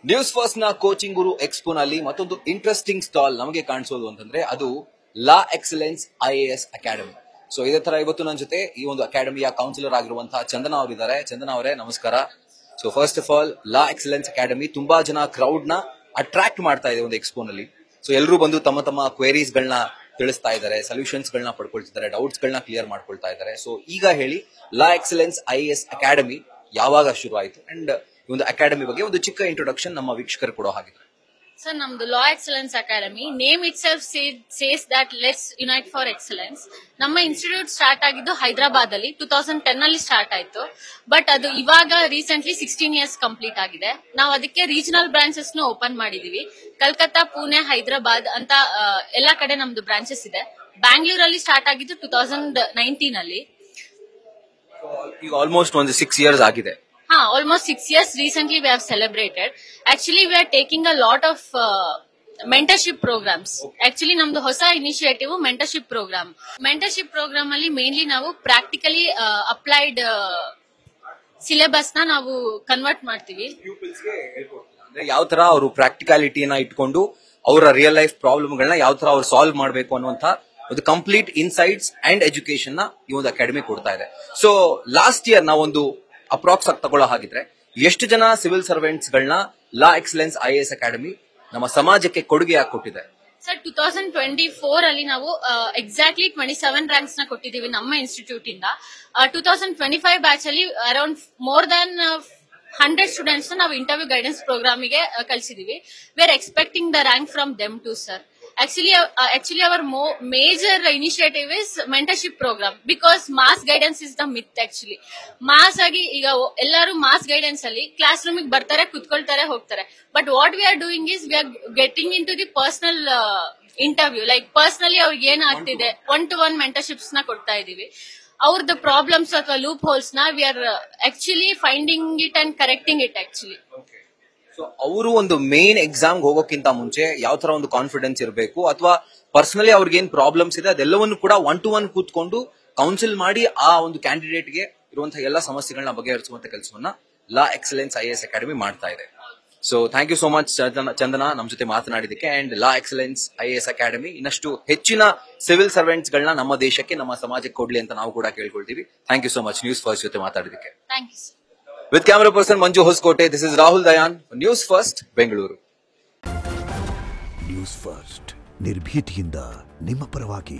News first ನ coaching ಗುರು expo ನಲ್ಲಿ ಮತ್ತೊಂದು ಇಂಟ್ರೆಸ್ಟಿಂಗ್ ಸ್ಟಾಲ್ ನಮಗೆ ಕಾಣಿಸೋದು ಅಂತಂದ್ರೆ ಅದು ಲಾ ಎಕ್ಸಲೆನ್ಸ್ IAS ಅಕಾಡೆಮಿ. ಸೊ ಇದೇ ತರ ಇವತ್ತು ನನ್ನ ಜೊತೆ ಈ ಒಂದು ಅಕಾಡೆಮಿಯ ಕೌನ್ಸಿಲರ್ ಆಗಿರುವಂತಹ ಚಂದನಾ ಅವರಿದ್ದಾರೆ. ಚಂದನಾ ಅವರೇ ನಮಸ್ಕಾರ. So first of all law excellence academy ತುಂಬಾ ಜನ ಕ್ರೌಡ್ ನ ಅಟ್ರಾಕ್ಟ್ ಮಾಡ್ತಾ ಇದೆ ಒಂದು ಎಕ್ಸ್ಪೋ ನಲ್ಲಿ. ಸೊ ಎಲ್ಲರೂ ಬಂದು ತಮ್ಮ ತಮ್ಮ ಕ್ವೇರೀಸ್ ಗಳನ್ನ ತಿಳಿಸ್ತಾ ಇದ್ದಾರೆ, ಸೊಲ್ಯೂಷನ್ಸ್ ಗಳನ್ನ ಪಡ್ಕೊಳ್ತಿದ್ದಾರೆ, ಡೌಟ್ಸ್ ಗಳನ್ನ ಕ್ಲಿಯರ್ ಮಾಡ್ಕೊಳ್ತಾ ಇದ್ದಾರೆ. ಸೊ ಈಗ ಹೇಳಿ, ಲಾ ಎಕ್ಸಲೆನ್ಸ್ IAS ಅಕಾಡೆಮಿ ಯಾವಾಗ ಶುರು ಆಯಿತು ಅಂಡ್ ಈ ಒಂದು ಅಕಾಡೆಮಿ ಬಗ್ಗೆ ಒಂದು ಚಿಕ್ಕ ಇಂಟ್ರೊಡಕ್ಷನ್ ನಮ್ಮ ವೀಕ್ಷಕರು ಕೊಡೋ ಹಾಗಿದೆ. ಸರ್, ನಮ್ದು law excellence academy name itself says that let's unite for excellence. ನಮ್ಮ ಇನ್ಸ್ಟಿಟ್ಯೂಟ್ ಸ್ಟಾರ್ಟ್ ಆಗಿದ್ದು ಹೈದರಾಬಾದ್ ಅಲ್ಲಿ 2010 ಅಲ್ಲಿ ಸ್ಟಾರ್ಟ್ ಆಯ್ತು. ಬಟ್ ಅದು ಇವಾಗ ರೀಸೆಂಟ್ಲಿ 16 ಇಯರ್ಸ್ ಕಂಪ್ಲೀಟ್ ಆಗಿದೆ. ನಾವು ಅದಕ್ಕೆ ರೀಜನಲ್ ಬ್ರಾಂಚಸ್ ನು ಓಪನ್ ಮಾಡಿದೀವಿ. ಕಲ್ಕತ್ತಾ, ಪುಣೆ, ಹೈದರಾಬಾದ್ ಅಂತ ಎಲ್ಲಾ ಕಡೆ ನಮ್ದು ಬ್ರಾಂಚಸ್ ಇದೆ. ಬ್ಯಾಂಗ್ಳೂರಲ್ಲಿ ಸ್ಟಾರ್ಟ್ ಆಗಿದ್ದು 2019 ಅಲ್ಲಿ. ಈಗ ಆಲ್ಮೋಸ್ಟ್ ಒಂದು 6 ಇಯರ್ಸ್ ಆಗಿದೆ. Almost 6 years. Recently we have celebrated. Actually we are taking a lot of mentorship programs. Actually namdu hosa initiative mentorship program alli mainly ನಾವು practically applied syllabus ನ ನಾವು ಕನ್ವರ್ಟ್ ಮಾಡ್ತೀವಿ. ಪೀಪಲ್ಸ್ ಗೆ ಹೇಳ್ಕೊಡ್ತೀವಿ. ಅಂದ್ರೆ ಯಾವ ತರ ಅವರು ಪ್ರಾಕ್ಟಿಕಾಲಿಟಿನ ಇಟ್ಕೊಂಡು ಅವರ ರಿಯಲ್ ಲೈಫ್ ಪ್ರಾಬ್ಲಮ್ ಗಳನ್ನ ಯಾವ ತರ ಅವ್ರು ಸಾಲ್ವ್ ಮಾಡಬೇಕು ಅನ್ನುವಂತ ಒಂದು ಕಂಪ್ಲೀಟ್ ಇನ್ಸೈಟ್ಸ್ ಅಂಡ್ ಎಜುಕೇಶನ್ ನ ಈ ಒಂದು ಅಕಾಡೆಮಿ ಕೊಡ್ತಾ ಇದೆ. ಸೊ ಲಾಸ್ಟ್ ಇಯರ್ ನಾವೊಂದು ಅಪ್ರಾಕ್ಸ್ ಆಗಿ ತಗೊಳ್ಳೋ ಹಾಗಿದ್ರೆ ಎಷ್ಟು ಜನ ಸಿವಿಲ್ ಸರ್ವೆಂಟ್ಸ್ ಗಳನ್ನ ಲಾ ಎಕ್ಸಲೆನ್ಸ್ IAS ಅಕಾಡೆಮಿ ನಮ್ಮ ಸಮಾಜಕ್ಕೆ ಕೊಡುಗೆಯಾಗಿ ಕೊಟ್ಟಿದೆ? ಸರ್, 2024 ಅಲ್ಲಿ ನಾವು ಎಕ್ಸಾಕ್ಟ್ಲಿ 27 ರ್ಯಾಂಕ್ಸ್ ನ ಕೊಟ್ಟಿದ್ದೀವಿ ನಮ್ಮ ಇನ್ಸ್ಟಿಟ್ಯೂಟ್ ಇಂದ. 2025 ಬ್ಯಾಚ್ ಅಲ್ಲಿ ಅರೌಂಡ್ ಮೋರ್ ದನ್ 100 ಸ್ಟೂಡೆಂಟ್ಸ್ ನಾವು ಇಂಟರ್ವ್ಯೂ ಗೈಡೆನ್ಸ್ ಪ್ರೋಗ್ರಾಮ್ ಗೆ ಕಳಿಸಿದೀವಿ. We are expecting the rank from them to sir. Actually our major initiative is mentorship program because mass guidance is the myth. Actually mass agi iga ellaru mass guidance alli classroom ಗೆ ಬರ್ತಾರೆ, ಕುತ್ಕೊಳ್ತಾರೆ, ಹೋಗ್ತಾರೆ. But what we are doing is we are getting into the personal interview, like personally ಅವ್ರಿಗೆ ಏನ್ ಆಗ್ತಿದೆ, 1-to-1 mentorships ನ ಕೊಡ್ತಾ ಇದೀವಿ. ಅವ್ರದ್ದು ಪ್ರಾಬ್ಲಮ್ಸ್ ಅಥವಾ ಲೂಪ್ ಹೋಲ್ಸ್ ನ we are actually finding it and correcting it actually. So ಅವರು ಒಂದು ಮೇನ್ ಎಕ್ಸಾಮ್ ಹೋಗೋಕ್ಕಿಂತ ಮುಂಚೆ ಯಾವ ತರ ಒಂದು ಕಾನ್ಫಿಡೆನ್ಸ್ ಇರಬೇಕು ಅಥವಾ ಪರ್ಸನಲಿ ಅವ್ರಿಗೆ ಏನ್ ಪ್ರಾಬ್ಲಮ್ಸ್ ಇದೆ ಅದೆಲ್ಲವನ್ನು ಕೂಡ 1-to-1 ಕೂತ್ಕೊಂಡು ಕೌನ್ಸಿಲ್ ಮಾಡಿ ಆ ಒಂದು ಕ್ಯಾಂಡಿಡೇಟ್ ಗೆ ಇರುವಂತಹ ಎಲ್ಲ ಸಮಸ್ಯೆಗಳನ್ನ ಬಗೆಹರಿಸುವಂತ ಕೆಲಸವನ್ನ ಲಾ ಎಕ್ಸಲೆನ್ಸ್ IAS ಅಕಾಡೆಮಿ ಮಾಡ್ತಾ ಇದೆ. So thank you so much Chandana ನಮ್ಮ ಜೊತೆ ಮಾತನಾಡಿದಕ್ಕೆ. And La Excellence IAS academy ಇನ್ನಷ್ಟು ಹೆಚ್ಚಿನ ಸಿವಿಲ್ ಸರ್ವೆಂಟ್ಸ್ ಗಳನ್ನ ನಮ್ಮ ದೇಶಕ್ಕೆ, ನಮ್ಮ ಸಮಾಜಕ್ಕೆ ಕೊಡ್ಲಿ ಅಂತ ನಾವು ಕೂಡ ಕೇಳ್ಕೊಳ್ತೀವಿ. Thank you so much News First ಜೊತೆ ಮಾತಾಡಿದಕ್ಕೆ. Thank you. With camera person Manju Hoskote, this is Rahul Dayan, News First, Bengaluru. News First, ನಿರ್ಭೀತಿಯಿಂದ ನಿಮ್ಮ ಪರವಾಗಿ.